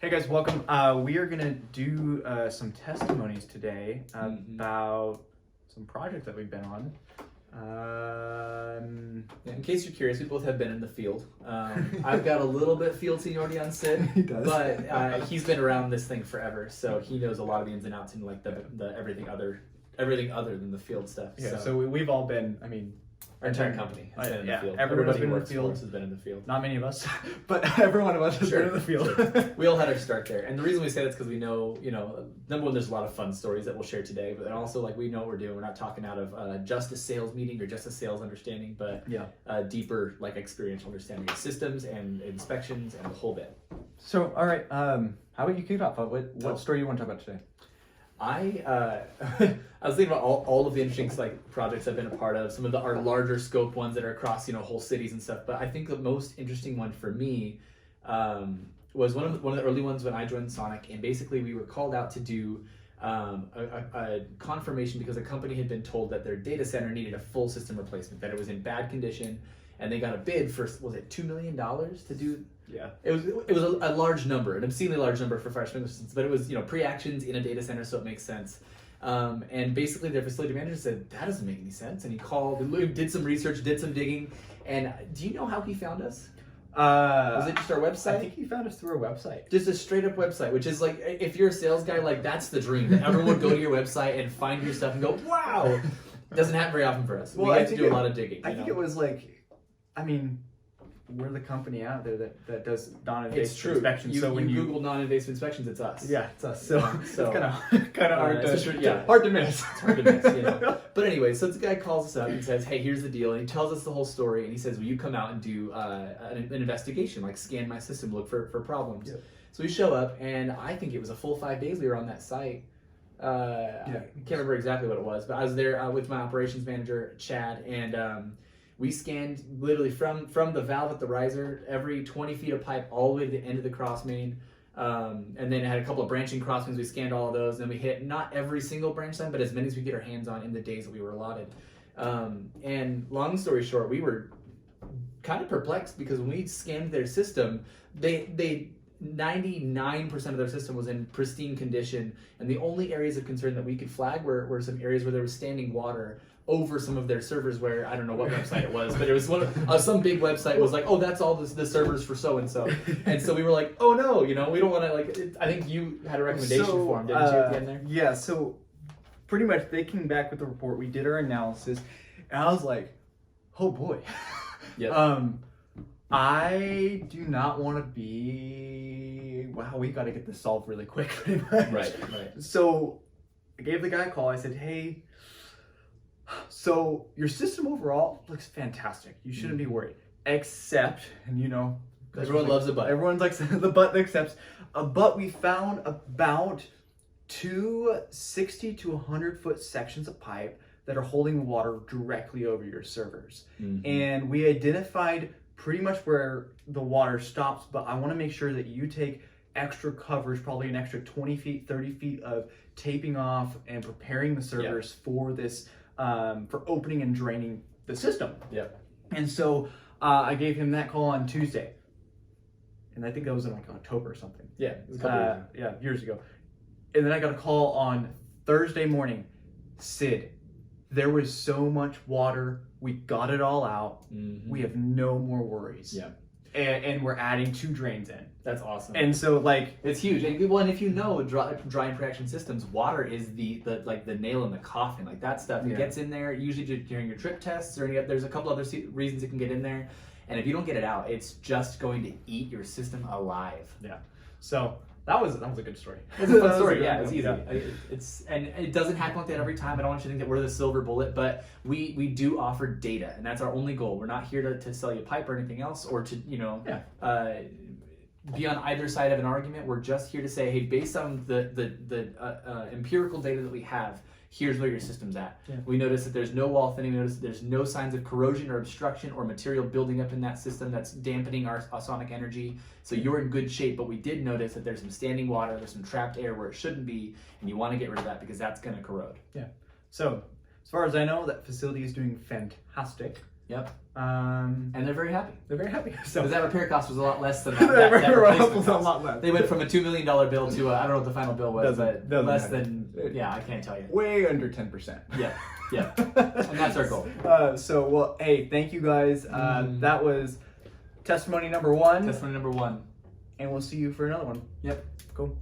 Hey guys, welcome. We are gonna do some testimonies today about some projects that we've been on. In case you're curious, we both have been in the field. I've got a little bit field seniority on Sid, He does. but he's been around this thing forever, so he knows a lot of the ins and outs and like the everything other than the field stuff. Yeah, so we've all been. Our entire company has been in the field. Everybody's Everybody been who in the works field. for us has been in the field. Not many of us, but every one of us has been in the field. We all had our start there, and the reason we say that's because we know, number one, there's a lot of fun stories that we'll share today, but then also like we know what we're doing. We're not talking out of just a sales meeting or just a sales understanding, but deeper like experiential understanding of systems and inspections and the whole bit. So, all right, how about you kick it off? What story you want to talk about today? I was thinking about all of the interesting like projects I've been a part of, some of our larger scope ones that are across whole cities and stuff. But I think the most interesting one for me was one of the early ones when I joined Sonic, and basically we were called out to do a confirmation because a company had been told that their data center needed a full system replacement, that it was in bad condition, and they got a bid for $2 million to do. Yeah, it was a large number, an obscenely large number for fire sprinkler systems, but it was pre-actions in a data center, so it makes sense. And basically, their facility manager said that doesn't make any sense, and he called, did some research, did some digging. And do you know how he found us? Was it just our website? I think he found us through our website. Just a straight up website, which is like, if you're a sales guy, like that's the dream. That everyone would go to your website and find your stuff and go, wow. It doesn't happen very often for us. Well, we have to do a lot of digging. I think it was we're the company out there that does non-invasive inspections. So when you Google non-invasive inspections, it's us. Yeah, it's us. So it's kind of hard to miss. It's hard to miss, But anyway, so the guy calls us up and says, "Hey, here's the deal," and he tells us the whole story. And he says, "Will you come out and do an investigation, like scan my system, look for problems?" Yep. So we show up, and I think it was a full 5 days we were on that site. I can't remember exactly what it was, but I was there with my operations manager, Chad, and we scanned literally from the valve at the riser, every 20 feet of pipe all the way to the end of the cross main. And then it had a couple of branching cross mains. We scanned all of those. And then we hit not every single branch line, but as many as we get our hands on in the days that we were allotted. And long story short, we were kind of perplexed because when we scanned their system, they 99% of their system was in pristine condition. And the only areas of concern that we could flag were some areas where there was standing water over some of their servers, where I don't know what website it was, but it was some big website was like, oh, that's all the servers for so and so, and so we were like, oh no, we don't want to I think you had a recommendation for them, didn't you, at the end there? Yeah, so pretty much they came back with the report. We did our analysis, and I was like, oh boy, I do not want to be. Wow, we got to get this solved really quick. Pretty much. Right. So I gave the guy a call. I said, hey. So your system overall looks fantastic. You shouldn't be worried, except, and everyone loves a butt. Everyone's like the butt that accepts. But we found about 2 60 to 100 foot sections of pipe that are holding water directly over your servers, and we identified pretty much where the water stops. But I want to make sure that you take extra coverage, probably an extra 20 feet, 30 feet of taping off and preparing the servers for this. For opening and draining the system. Yep. And so I gave him that call on Tuesday. And I think that was in like October or something. Yeah, it was a couple years ago. Yeah, years ago. And then I got a call on Thursday morning. Sid, there was so much water. We got it all out. We have no more worries. Yeah. And we're adding 2 drains in. That's awesome. And so it's huge. And if you know dry and pre-action systems, water is the nail in the coffin. Like that stuff, it gets in there usually during your trip tests or there's a couple other reasons it can get in there. And if you don't get it out, it's just going to eat your system alive. Yeah. So that was a good story. It's a fun story. Yeah, it's easy. And it doesn't happen like that every time. I don't want you to think that we're the silver bullet, but we do offer data, and that's our only goal. We're not here to sell you pipe or anything else, or to be on either side of an argument. We're just here to say, hey, based on the empirical data that we have, here's where your system's at. Yeah. We notice that there's no wall thinning. We notice that there's no signs of corrosion or obstruction or material building up in that system that's dampening our sonic energy. So you're in good shape, but we did notice that there's some standing water, there's some trapped air where it shouldn't be, and you want to get rid of that because that's going to corrode. Yeah. So as far as I know, that facility is doing fantastic. Yep. And And they're very happy. they're very happy. So Because that repair cost was a lot less than that that replacement was a cost. lot less. They went from a $2 million bill to I don't know what the final bill was, but Doesn't less matter. than, yeah, I can't tell you. Way under 10%. Yeah, yeah. And that's our goal. Well, hey, thank you guys. That was testimony number 1. Testimony number 1. And we'll see you for another one. Yep. Cool.